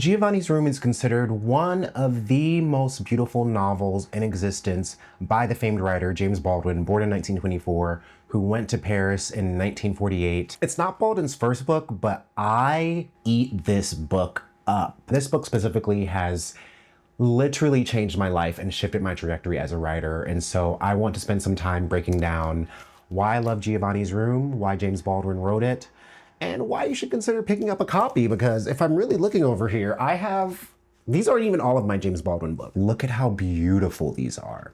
Giovanni's Room is considered one of the most beautiful novels in existence by the famed writer James Baldwin, born in 1924, who went to Paris in 1948. It's not Baldwin's first book, but I eat this book up. This book specifically has literally changed my life and shifted my trajectory as a writer. And so I want to spend some time breaking down why I love Giovanni's Room, why James Baldwin wrote it, and why you should consider picking up a copy, because if I'm really looking over here, these aren't even all of my James Baldwin books. Look at how beautiful these are.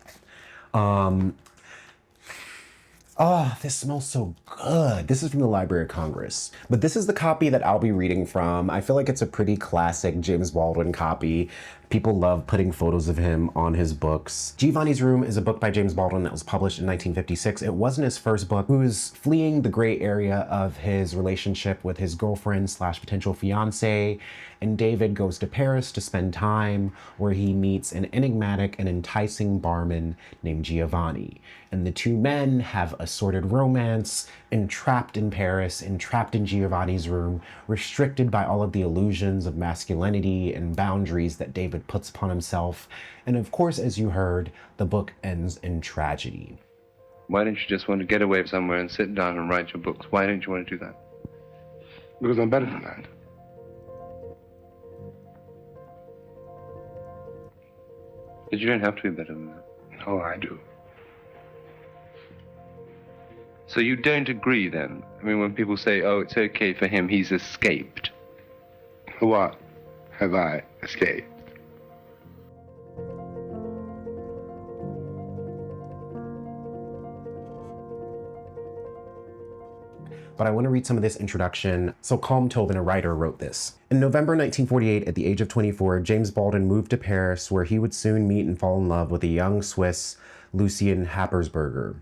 Oh, this smells so good. This is from the Library of Congress, but this is the copy that I'll be reading from. I feel like it's a pretty classic James Baldwin copy. People love putting photos of him on his books. Giovanni's Room is a book by James Baldwin that was published in 1956. It wasn't his first book. He was fleeing the gray area of his relationship with his girlfriend slash potential fiance, and David goes to Paris to spend time where he meets an enigmatic and enticing barman named Giovanni. And the two men have a sordid romance, entrapped in Paris, entrapped in Giovanni's room, restricted by all of the illusions of masculinity and boundaries that David puts upon himself. And of course, as you heard, the book ends in tragedy. Why don't you just want to get away somewhere and sit down and write your books? Why don't you want to do that? Because I'm better than that. But you don't have to be better than that. Oh, I do. So you don't agree then? I mean, when people say, oh, it's okay for him, he's escaped. What have I escaped? But I want to read some of this introduction. So Colm Tobin, a writer, wrote this. In November 1948, at the age of 24, James Baldwin moved to Paris, where he would soon meet and fall in love with a young Swiss, Lucien Happersberger.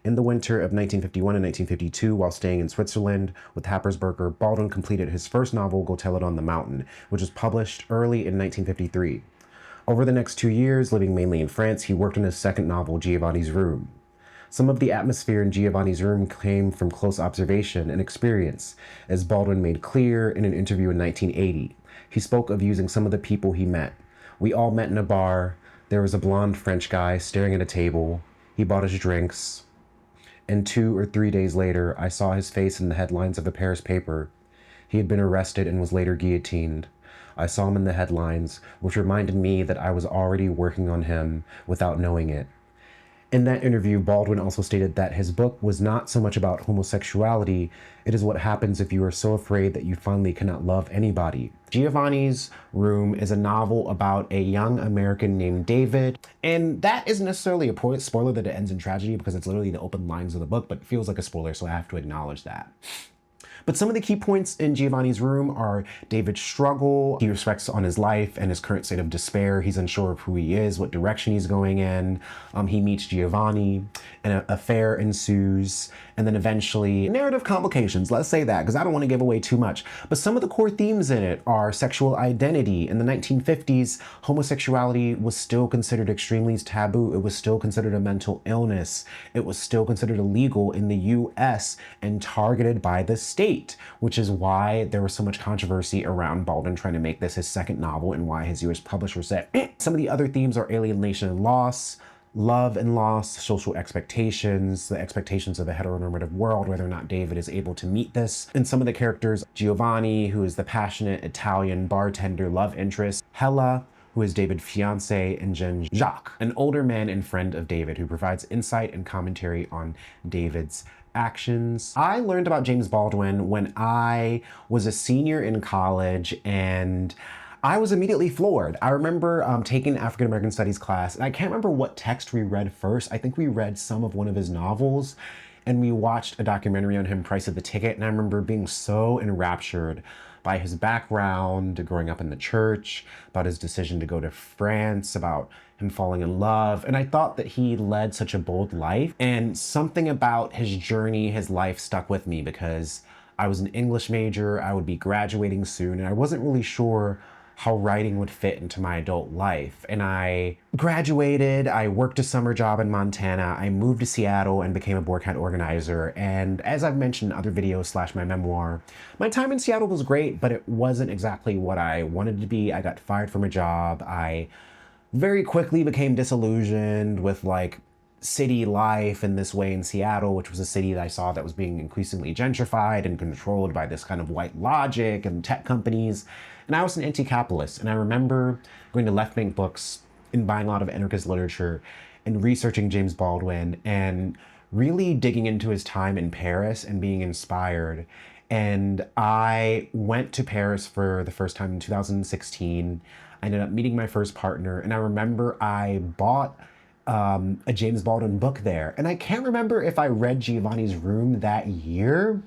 In the winter of 1951 and 1952, while staying in Switzerland with Happersberger, Baldwin completed his first novel, Go Tell It on the Mountain, which was published early in 1953. Over the next 2 years, living mainly in France, he worked on his second novel, Giovanni's Room. Some of the atmosphere in Giovanni's Room came from close observation and experience, as Baldwin made clear in an interview in 1980. He spoke of using some of the people he met. We all met in a bar. There was a blonde French guy staring at a table. He bought us drinks. And 2 or 3 days later, I saw his face in the headlines of a Paris paper. He had been arrested and was later guillotined. I saw him in the headlines, which reminded me that I was already working on him without knowing it. In that interview, Baldwin also stated that his book was not so much about homosexuality. It is what happens if you are so afraid that you finally cannot love anybody. Giovanni's Room is a novel about a young American named David. And that isn't necessarily a spoiler that it ends in tragedy, because it's literally the open lines of the book, but it feels like a spoiler, so I have to acknowledge that. But some of the key points in Giovanni's Room are David's struggle. He reflects on his life and his current state of despair. He's unsure of who he is, what direction he's going in. He meets Giovanni, and an affair ensues. And then eventually, narrative complications, let's say that, because I don't want to give away too much. But some of the core themes in it are sexual identity. In the 1950s, homosexuality was still considered extremely taboo. It was still considered a mental illness. It was still considered illegal in the US and targeted by the state, which is why there was so much controversy around Baldwin trying to make this his second novel and why his US publisher said, Some of the other themes are alienation and loss, love and loss, social expectations, the expectations of a heteronormative world, whether or not David is able to meet this. And some of the characters, Giovanni, who is the passionate Italian bartender love interest, Hella, who is David's fiance, and Jean-Jacques, an older man and friend of David, who provides insight and commentary on David's actions. I learned about James Baldwin when I was a senior in college, and I was immediately floored. I remember taking an African American Studies class, and I can't remember what text we read first. I think we read some of one of his novels, and we watched a documentary on him, Price of the Ticket, and I remember being so enraptured by his background, growing up in the church, about his decision to go to France, about him falling in love. And I thought that he led such a bold life, and something about his journey, his life stuck with me, because I was an English major, I would be graduating soon, and I wasn't really sure how writing would fit into my adult life. And I graduated, I worked a summer job in Montana, I moved to Seattle and became a board camp organizer. And as I've mentioned in other videos / my memoir, my time in Seattle was great, but it wasn't exactly what I wanted to be. I got fired from a job. I very quickly became disillusioned with like city life in this way in Seattle, which was a city that I saw that was being increasingly gentrified and controlled by this kind of white logic and tech companies. And I was an anti-capitalist. And I remember going to left bank books and buying a lot of anarchist literature and researching James Baldwin and really digging into his time in Paris and being inspired. And I went to Paris for the first time in 2016. I ended up meeting my first partner. And I remember I bought a James Baldwin book there. And I can't remember if I read Giovanni's Room that year,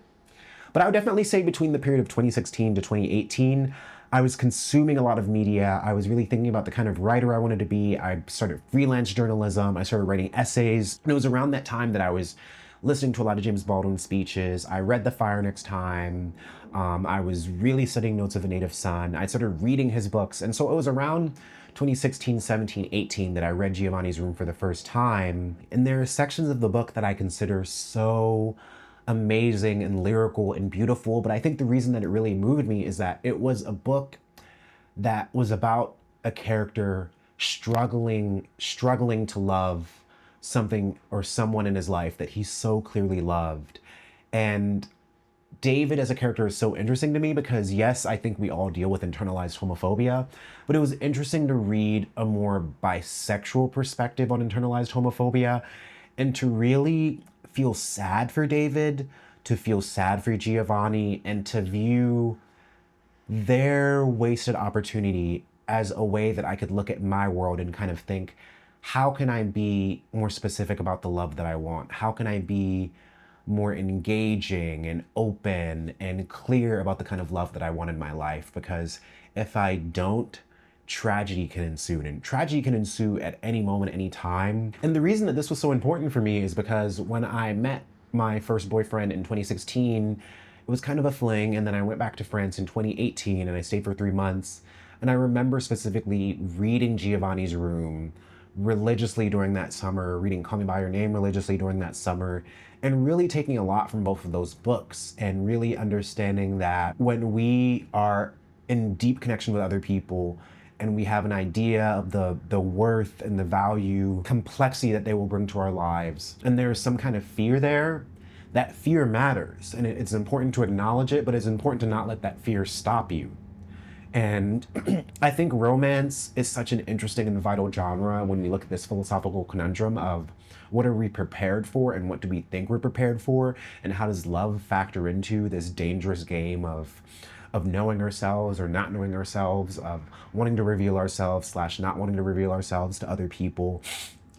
but I would definitely say between the period of 2016 to 2018, I was consuming a lot of media. I was really thinking about the kind of writer I wanted to be. I started freelance journalism. I started writing essays. And it was around that time that I was listening to a lot of James Baldwin speeches. I read The Fire Next Time. I was really studying Notes of a Native Son. I started reading his books. And so it was around 2016, 17, 18 that I read Giovanni's Room for the first time. And there are sections of the book that I consider so amazing and lyrical and beautiful. But I think the reason that it really moved me is that it was a book that was about a character struggling to love something or someone in his life that he so clearly loved. And David as a character is so interesting to me because yes, I think we all deal with internalized homophobia, but it was interesting to read a more bisexual perspective on internalized homophobia and to really feel sad for David, to feel sad for Giovanni, and to view their wasted opportunity as a way that I could look at my world and kind of think, how can I be more specific about the love that I want? How can I be more engaging and open and clear about the kind of love that I want in my life? Because if I don't, tragedy can ensue, and tragedy can ensue at any moment, any time. And the reason that this was so important for me is because when I met my first boyfriend in 2016, it was kind of a fling, and then I went back to France in 2018 and I stayed for 3 months. And I remember specifically reading Giovanni's Room religiously during that summer, reading Call Me By Your Name religiously during that summer, and really taking a lot from both of those books and really understanding that when we are in deep connection with other people and we have an idea of the worth and the value, complexity that they will bring to our lives, and there's some kind of fear there, that fear matters. And it's important to acknowledge it, but it's important to not let that fear stop you. And I think romance is such an interesting and vital genre when we look at this philosophical conundrum of what are we prepared for and what do we think we're prepared for, and how does love factor into this dangerous game of knowing ourselves or not knowing ourselves, of wanting to reveal ourselves / not wanting to reveal ourselves to other people.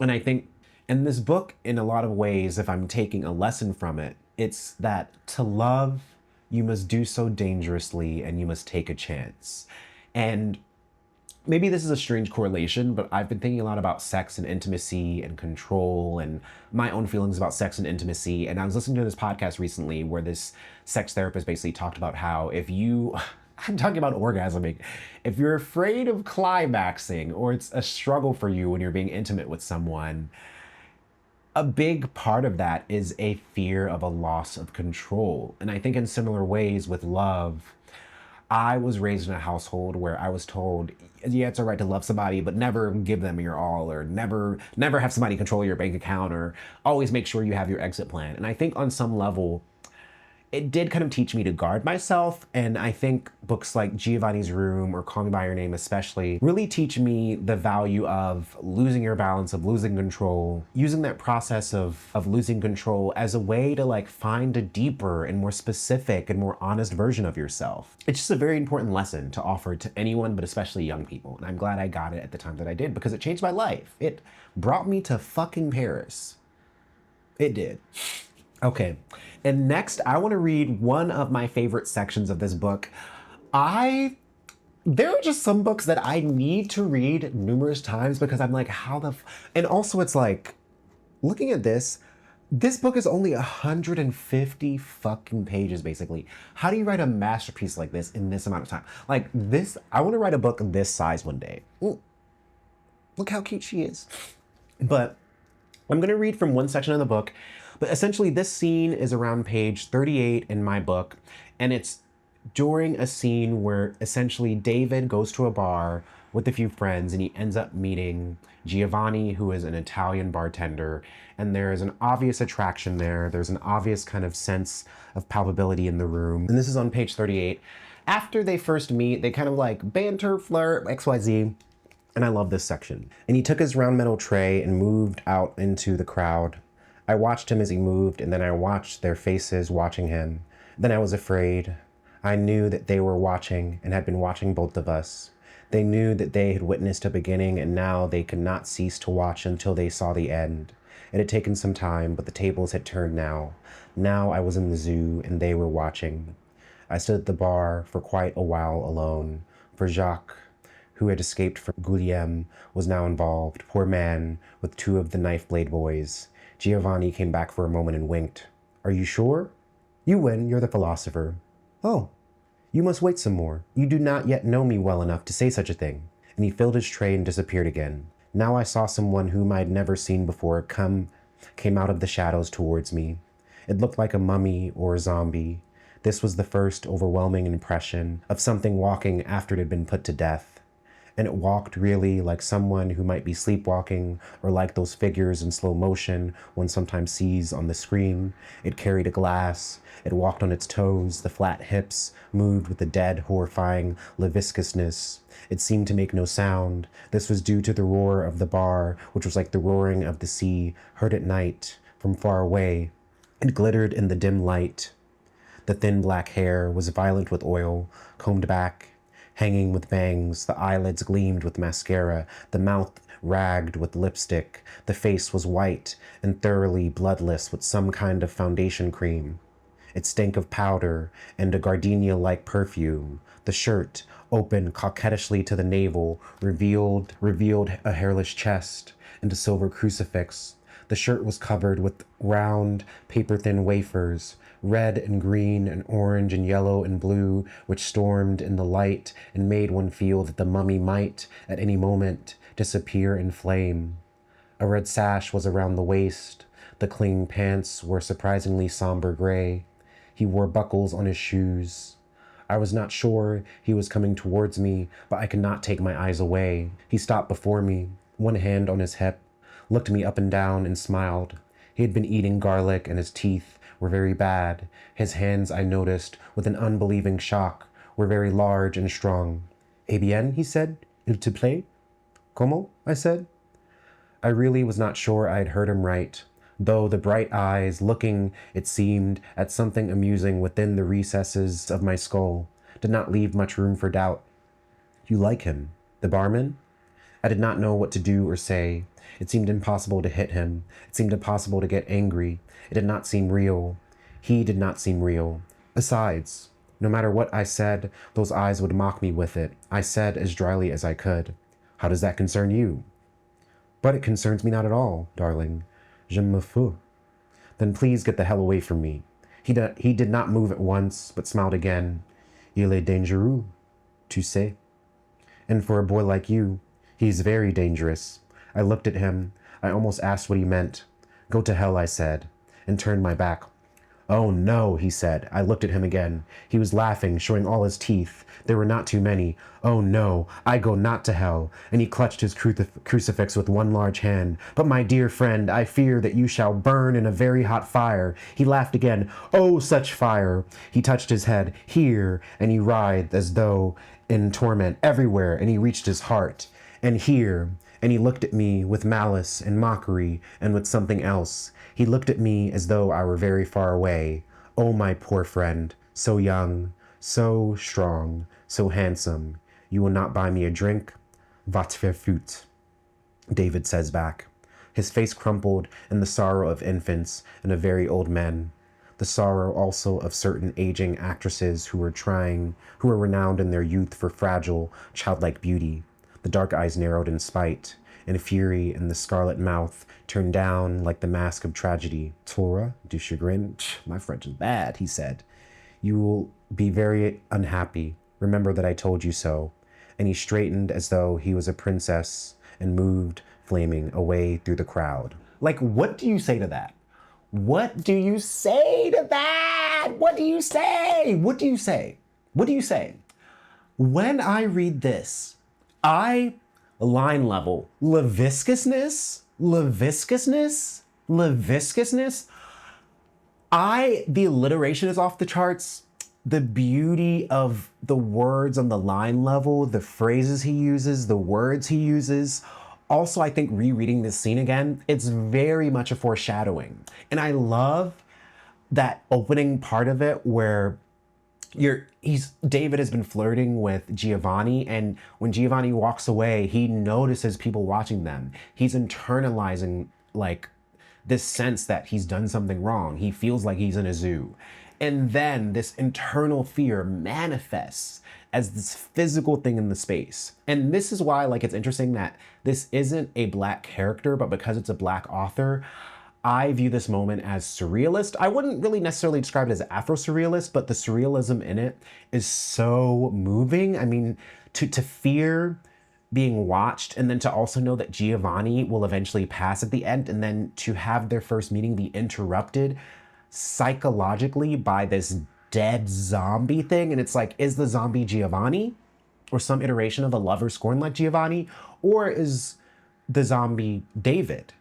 And I think in this book, in a lot of ways, if I'm taking a lesson from it, it's that to love, you must do so dangerously and you must take a chance. And maybe this is a strange correlation, but I've been thinking a lot about sex and intimacy and control and my own feelings about sex and intimacy. And I was listening to this podcast recently where this sex therapist basically talked about how if you, I'm talking about orgasming, if you're afraid of climaxing or it's a struggle for you when you're being intimate with someone, a big part of that is a fear of a loss of control. And I think in similar ways with love, I was raised in a household where I was told, yeah, it's all right to love somebody, but never give them your all, or never have somebody control your bank account, or always make sure you have your exit plan. And I think on some level, it did kind of teach me to guard myself. And I think books like Giovanni's Room or Call Me By Your Name especially really teach me the value of losing your balance, of losing control, using that process of losing control as a way to like find a deeper and more specific and more honest version of yourself. It's just a very important lesson to offer to anyone, but especially young people. And I'm glad I got it at the time that I did, because it changed my life. It brought me to fucking Paris. It did. Okay, and next I want to read one of my favorite sections of this book. There are just some books that I need to read numerous times because I'm like, and also it's like, looking at this, This book is only 150 fucking pages, basically. How do you write a masterpiece like this in this amount of time? Like this, I want to write a book this size one day. Ooh, look how cute she is. But I'm going to read from one section of the book. But essentially, this scene is around page 38 in my book. And it's during a scene where essentially David goes to a bar with a few friends and he ends up meeting Giovanni, who is an Italian bartender. And there is an obvious attraction there. There's an obvious kind of sense of palpability in the room. And this is on page 38. After they first meet, they kind of like banter, flirt, XYZ. And I love this section. And he took his round metal tray and moved out into the crowd. I watched him as he moved, and then I watched their faces watching him. Then I was afraid. I knew that they were watching and had been watching both of us. They knew that they had witnessed a beginning, and now they could not cease to watch until they saw the end. It had taken some time, but the tables had turned now. Now I was in the zoo, and they were watching. I stood at the bar for quite a while alone, for Jacques, who had escaped from Guillaume, was now involved, poor man, with two of the knife blade boys. Giovanni came back for a moment and winked. Are you sure? You win, you're the philosopher. Oh, you must wait some more. You do not yet know me well enough to say such a thing. And he filled his tray and disappeared again. Now I saw someone whom I had never seen before came out of the shadows towards me. It looked like a mummy or a zombie. This was the first overwhelming impression of something walking after it had been put to death. And it walked really like someone who might be sleepwalking, or like those figures in slow motion one sometimes sees on the screen. It carried a glass. It walked on its toes. The flat hips moved with a dead, horrifying lasciviousness. It seemed to make no sound. This was due to the roar of the bar, which was like the roaring of the sea, heard at night, from far away. It glittered in the dim light. The thin black hair was violent with oil, combed back, hanging with bangs. The eyelids gleamed with mascara, the mouth ragged with lipstick. The face was white and thoroughly bloodless with some kind of foundation cream. It stank of powder and a gardenia-like perfume. The shirt, open coquettishly to the navel, revealed a hairless chest and a silver crucifix. The shirt was covered with round, paper-thin wafers, red and green and orange and yellow and blue, which stormed in the light and made one feel that the mummy might, at any moment, disappear in flame. A red sash was around the waist. The clean pants were surprisingly somber gray. He wore buckles on his shoes. I was not sure he was coming towards me, but I could not take my eyes away. He stopped before me, one hand on his hip, looked me up and down and smiled. He had been eating garlic and his teeth were very bad. His hands, I noticed, with an unbelieving shock, were very large and strong. Eh bien, he said. Il te plaît? Comment? I said. I really was not sure I had heard him right, though the bright eyes, looking, it seemed, at something amusing within the recesses of my skull, did not leave much room for doubt. You like him? The barman? I did not know what to do or say. It seemed impossible to hit him. It seemed impossible to get angry. It did not seem real. He did not seem real. Besides, no matter what I said, those eyes would mock me with it. I said as dryly as I could, how does that concern you? But it concerns me not at all, darling. Je me fous. Then please get the hell away from me. He did not move at once, but smiled again. Il est dangereux, tu sais. And for a boy like you, he's very dangerous. I looked at him. I almost asked what he meant. Go to hell, I said, and turned my back. Oh no, he said. I looked at him again. He was laughing, showing all his teeth. There were not too many. Oh no, I go not to hell. And he clutched his crucifix with one large hand. But my dear friend, I fear that you shall burn in a very hot fire. He laughed again. Oh, such fire. He touched his head. Here. And he writhed as though in torment everywhere. And he reached his heart. And here. And he looked at me with malice and mockery and with something else. He looked at me as though I were very far away. Oh, my poor friend, so young, so strong, so handsome. You will not buy me a drink? Va te faire foutre, David says back. His face crumpled in the sorrow of infants and of very old men. The sorrow also of certain aging actresses who were renowned in their youth for fragile, childlike beauty. The dark eyes narrowed in spite. in fury, and the scarlet mouth turned down like the mask of tragedy. Torah du chagrin. My French is bad, he said. You will be very unhappy. Remember that I told you so. And he straightened as though he was a princess and moved, flaming, away through the crowd. Like, what do you say to that? What do you say to that? What do you say? What do you say? What do you say? When I read this, line level, lasciviousness, the alliteration is off the charts. The beauty of the words on the line level, the phrases he uses, the words he uses. Also, I think rereading this scene again, it's very much a foreshadowing. And I love that opening part of it where David has been flirting with Giovanni, and when Giovanni walks away, he notices people watching them. He's internalizing like this sense that he's done something wrong. He feels like he's in a zoo. And then this internal fear manifests as this physical thing in the space. And this is why, like, it's interesting that this isn't a Black character, but because it's a Black author, I view this moment as surrealist. I wouldn't really necessarily describe it as Afro-surrealist, but the surrealism in it is so moving. I mean, to fear being watched, and then to also know that Giovanni will eventually pass at the end, and then to have their first meeting be interrupted psychologically by this dead zombie thing. And it's like, is the zombie Giovanni or some iteration of a lover scorned like Giovanni? Or is the zombie David?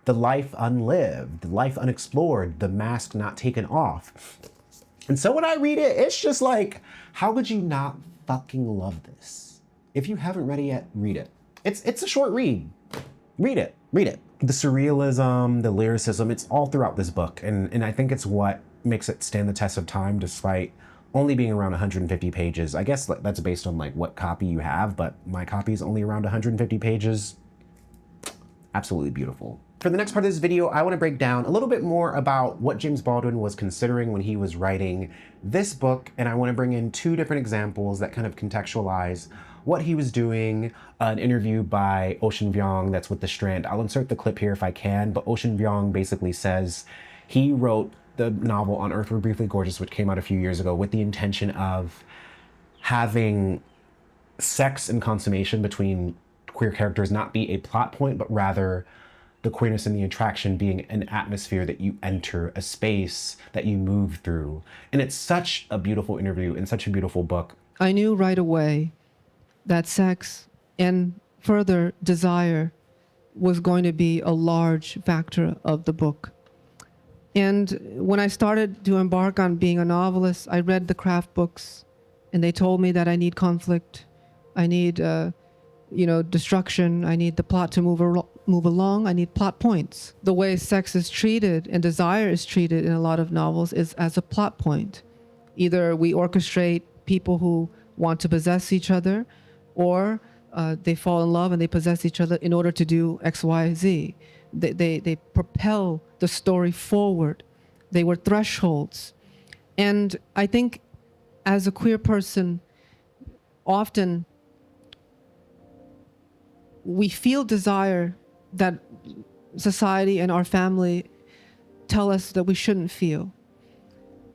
The life unlived, the life unexplored, the mask not taken off. And so when I read it, it's just like, how could you not fucking love this? If you haven't read it yet, read it. It's a short read. Read it. The surrealism, the lyricism, it's all throughout this book. And I think it's what makes it stand the test of time despite only being around 150 pages. I guess that's based on like what copy you have, but my copy is only around 150 pages. Absolutely beautiful. For the next part of this video, I want to break down a little bit more about what James Baldwin was considering when he was writing this book, and I want to bring in two different examples that kind of contextualize what he was doing. An interview by Ocean Vuong that's with The Strand. I'll insert the clip here if I can, but Ocean Vuong basically says he wrote the novel On Earth We're Briefly Gorgeous, which came out a few years ago, with the intention of having sex and consummation between queer characters not be a plot point, but rather the queerness and the attraction being an atmosphere that you enter, a space that you move through. And it's such a beautiful interview and such a beautiful book. I knew right away that sex and further desire was going to be a large factor of the book. And when I started to embark on being a novelist, I read the craft books, and they told me that I need conflict, I need destruction, I need the plot to move along, I need plot points. The way sex is treated and desire is treated in a lot of novels is as a plot point. Either we orchestrate people who want to possess each other, or they fall in love and they possess each other in order to do X, Y, Z. They propel the story forward. They were thresholds. And I think as a queer person, often we feel desire that society and our family tell us that we shouldn't feel.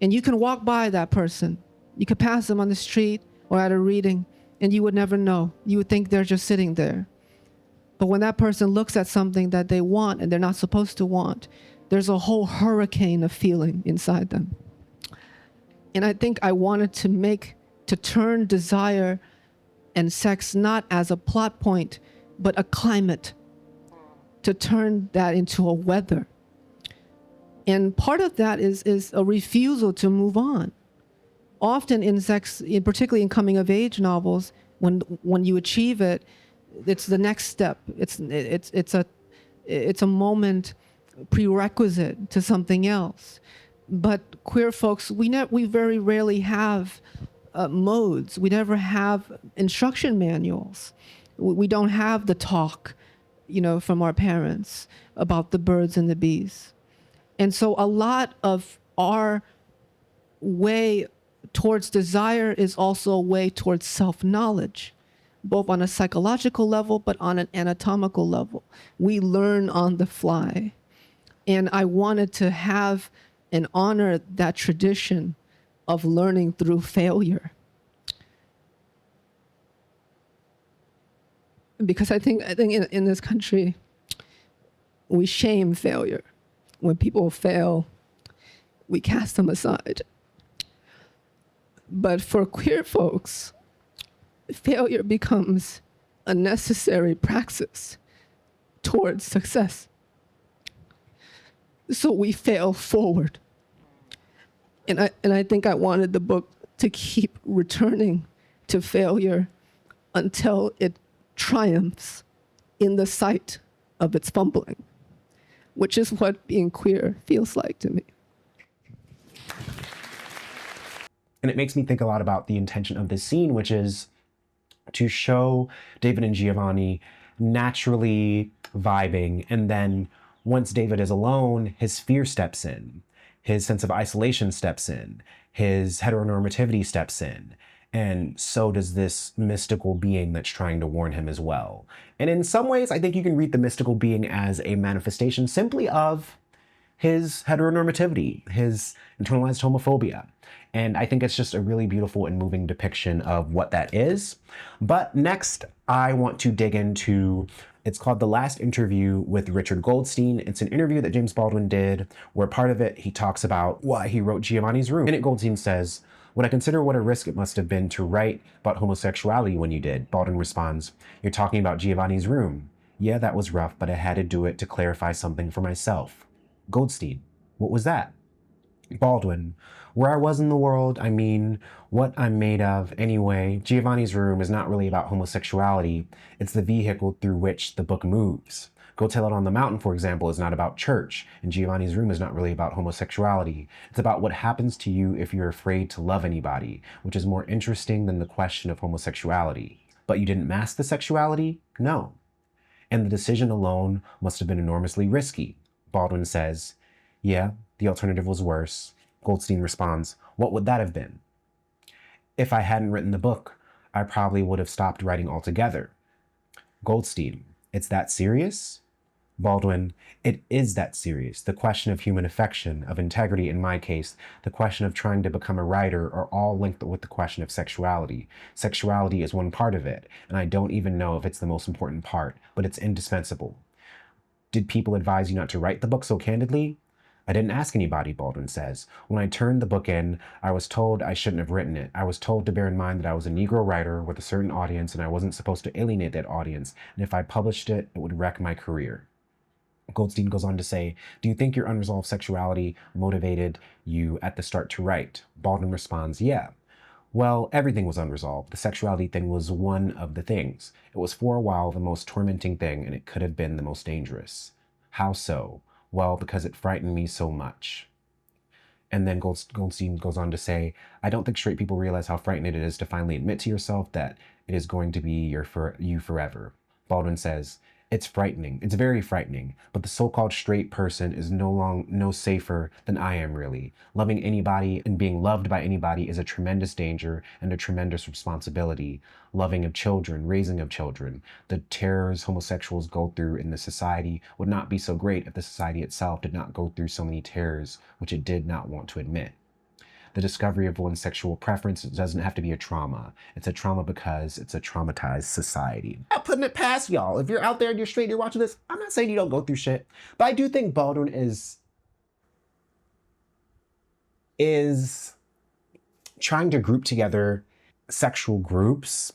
And you can walk by that person. You could pass them on the street or at a reading, and you would never know. You would think they're just sitting there. But when that person looks at something that they want and they're not supposed to want, there's a whole hurricane of feeling inside them. And I think I wanted to turn desire and sex not as a plot point, but a climate, to turn that into a weather. And part of that is a refusal to move on. Often in sex, particularly in coming of age novels, when you achieve it, it's the next step. It's a moment prerequisite to something else. But queer folks, we very rarely have modes. We never have instruction manuals. We don't have the talk, from our parents about the birds and the bees. And so a lot of our way towards desire is also a way towards self-knowledge. both on a psychological level, but on an anatomical level. We learn on the fly. And I wanted to have and honor that tradition of learning through failure. Because I think in this country, we shame failure. When people fail, we cast them aside. But for queer folks, failure becomes a necessary praxis towards success. So we fail forward. And I think I wanted the book to keep returning to failure until it triumphs in the sight of its fumbling, which is what being queer feels like to me. And it makes me think a lot about the intention of this scene, which is to show David and Giovanni naturally vibing. And then once David is alone, his fear steps in, his sense of isolation steps in, his heteronormativity steps in. And so does this mystical being that's trying to warn him as well. And in some ways, I think you can read the mystical being as a manifestation simply of his heteronormativity, his internalized homophobia. And I think it's just a really beautiful and moving depiction of what that is. But next, I want to dig into, it's called The Last Interview with Richard Goldstein. It's an interview that James Baldwin did, where part of it, he talks about why he wrote Giovanni's Room. In it, Goldstein says, "When I consider what a risk it must have been to write about homosexuality when you did," Baldwin responds, "You're talking about Giovanni's Room. Yeah, that was rough, but I had to do it to clarify something for myself." Goldstein, "What was that?" Baldwin, "Where I was in the world, I mean, what I'm made of. Anyway, Giovanni's Room is not really about homosexuality. It's the vehicle through which the book moves. Go Tell It on the Mountain, for example, is not about church, and Giovanni's Room is not really about homosexuality. It's about what happens to you if you're afraid to love anybody, which is more interesting than the question of homosexuality. But you didn't mask the sexuality? No. And the decision alone must have been enormously risky." Baldwin says, "Yeah, the alternative was worse." Goldstein responds, "What would that have been?" "If I hadn't written the book, I probably would have stopped writing altogether." Goldstein, "It's that serious?" Baldwin, "It is that serious. The question of human affection, of integrity in my case, the question of trying to become a writer are all linked with the question of sexuality. Sexuality is one part of it, and I don't even know if it's the most important part, but it's indispensable." "Did people advise you not to write the book so candidly?" "I didn't ask anybody," Baldwin says. "When I turned the book in, I was told I shouldn't have written it. I was told to bear in mind that I was a Negro writer with a certain audience and I wasn't supposed to alienate that audience, and if I published it, it would wreck my career." Goldstein goes on to say, "Do you think your unresolved sexuality motivated you at the start to write?" Baldwin responds, "Yeah. Well, everything was unresolved. The sexuality thing was one of the things. It was for a while the most tormenting thing, and it could have been the most dangerous." "How so?" "Well, because it frightened me so much." And then Goldstein goes on to say, "I don't think straight people realize how frightening it is to finally admit to yourself that it is going to be you forever." Baldwin says, "It's frightening. It's very frightening. But the so-called straight person is no safer than I am, really. Loving anybody and being loved by anybody is a tremendous danger and a tremendous responsibility. Loving of children, raising of children, the terrors homosexuals go through in the society would not be so great if the society itself did not go through so many terrors, which it did not want to admit. The discovery of one's sexual preference doesn't have to be a trauma. It's a trauma because it's a traumatized society." I'm putting it past y'all. If you're out there and you're straight, you're watching this, I'm not saying you don't go through shit, but I do think Baldwin is trying to group together sexual groups.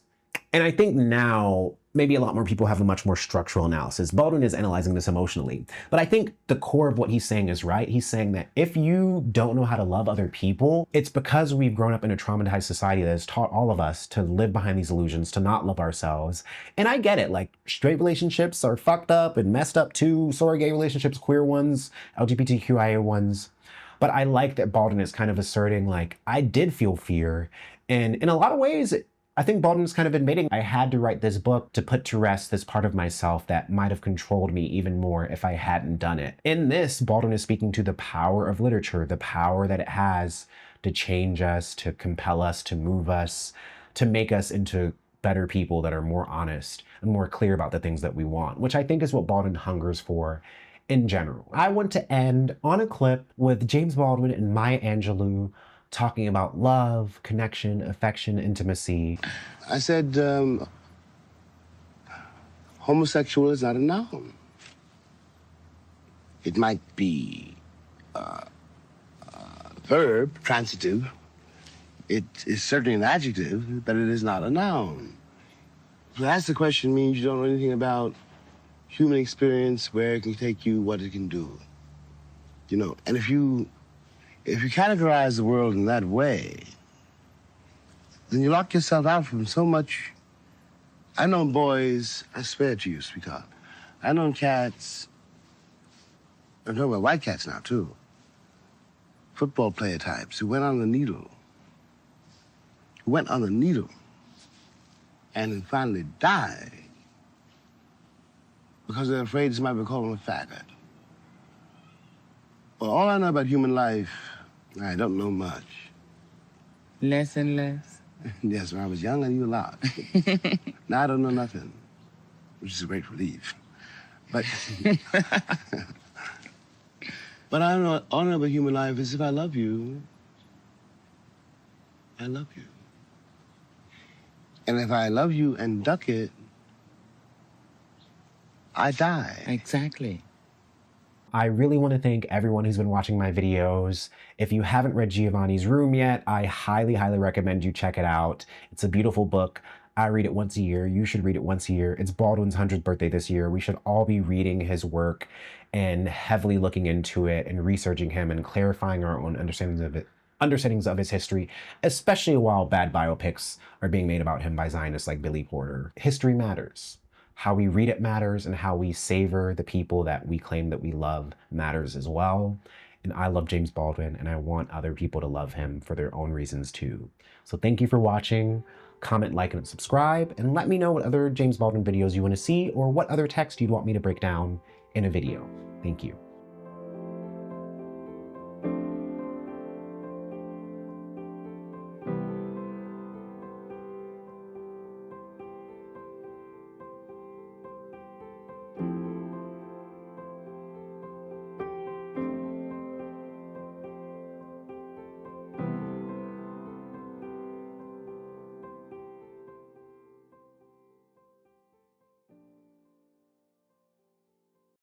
And I think now maybe a lot more people have a much more structural analysis. Baldwin is analyzing this emotionally. But I think the core of what he's saying is right. He's saying that if you don't know how to love other people, it's because we've grown up in a traumatized society that has taught all of us to live behind these illusions, to not love ourselves. And I get it, like straight relationships are fucked up and messed up too. So are gay relationships, queer ones, LGBTQIA ones. But I like that Baldwin is kind of asserting like, I did feel fear. And in a lot of ways, I think Baldwin's kind of admitting I had to write this book to put to rest this part of myself that might have controlled me even more if I hadn't done it. In this, Baldwin is speaking to the power of literature, the power that it has to change us, to compel us, to move us, to make us into better people that are more honest and more clear about the things that we want, which I think is what Baldwin hungers for in general. I want to end on a clip with James Baldwin and Maya Angelou talking about love, connection, affection, intimacy. I said, homosexual is not a noun. It might be a verb, transitive. It is certainly an adjective, but it is not a noun. So that's the question means you don't know anything about human experience, where it can take you, what it can do. You know, and if you categorize the world in that way, then you lock yourself out from so much. I know boys, I swear to you, sweetheart, I know cats, I'm talking about white cats now, too, football player types who went on the needle, and then finally died because they're afraid somebody will call them a faggot. Well, all I know about human life, I don't know much. Less and less. Yes, when I was young, I knew a lot. Now I don't know nothing, which is a great relief. But, but I don't know, all I know about human life is if I love you, I love you. And if I love you and duck it, I die. Exactly. I really want to thank everyone who's been watching my videos. If you haven't read Giovanni's Room yet, I highly, highly recommend you check it out. It's a beautiful book. I read it once a year. You should read it once a year. It's Baldwin's 100th birthday this year. We should all be reading his work and heavily looking into it and researching him and clarifying our own understandings of his history, especially while bad biopics are being made about him by Zionists like Billy Porter. History matters. How we read it matters, and how we savor the people that we claim that we love matters as well. And I love James Baldwin, and I want other people to love him for their own reasons too. So thank you for watching. Comment, like, and subscribe, and let me know what other James Baldwin videos you want to see or what other text you'd want me to break down in a video. Thank you.